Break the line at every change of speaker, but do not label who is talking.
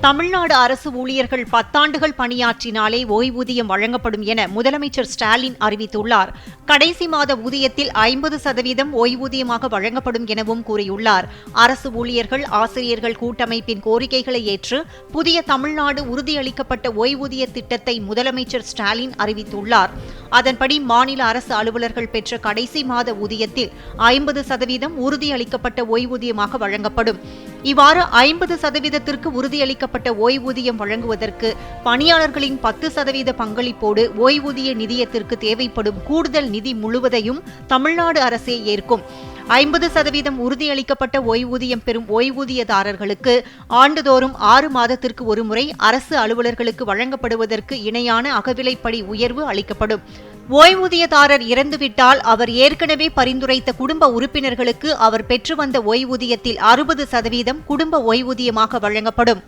தமிழ்நாடு அரசு ஊழியர்கள் 10 ஆண்டுகள் பணியாற்றினாலே ஓய்வூதியம் வழங்கப்படும் என முதலமைச்சர் ஸ்டாலின் அறிவித்துள்ளார். கடைசி மாத ஊதியத்தில் 50% ஓய்வூதியமாக வழங்கப்படும் எனவும் கூறியுள்ளார். அரசு ஊழியர்கள் ஆசிரியர்கள் கூட்டமைப்பின் கோரிக்கைகளை ஏற்று புதிய தமிழ்நாடு உறுதியளிக்கப்பட்ட ஓய்வூதிய திட்டத்தை முதலமைச்சர் ஸ்டாலின் அறிவித்துள்ளார். அதன்படி மாநில அரசு அலுவலர்கள் பெற்ற கடைசி மாத ஊதியத்தில் 50% உறுதியளிக்கப்பட்ட ஓய்வூதியமாக வழங்கப்படும். இவ்வாறு 50%த்திற்கு உறுதியளிக்கப்பட்ட ஓய்வூதியம் வழங்குவதற்கு பணியாளர்களின் 10% பங்களிப்போடு ஓய்வூதிய நிதியத்திற்கு தேவைப்படும் கூடுதல் நிதி முழுவதையும் தமிழ்நாடு அரசே ஏற்கும். 50% உறுதியளிக்கப்பட்ட ஓய்வூதியம் பெறும் ஓய்வூதியதாரர்களுக்கு ஆண்டுதோறும் 6 மாதத்திற்கு ஒருமுறை அரசு அலுவலர்களுக்கு வழங்கப்படுவதற்கு இணையான அகவிலைப்படி உயர்வு அளிக்கப்படும். ஓய்வூதியதாரர் இறந்துவிட்டால் அவர் ஏற்கனவே பரிந்துரைத்த குடும்ப உறுப்பினர்களுக்கு அவர் பெற்று வந்த ஓய்வூதியத்தில் 60% குடும்ப ஓய்வூதியமாக வழங்கப்படும்.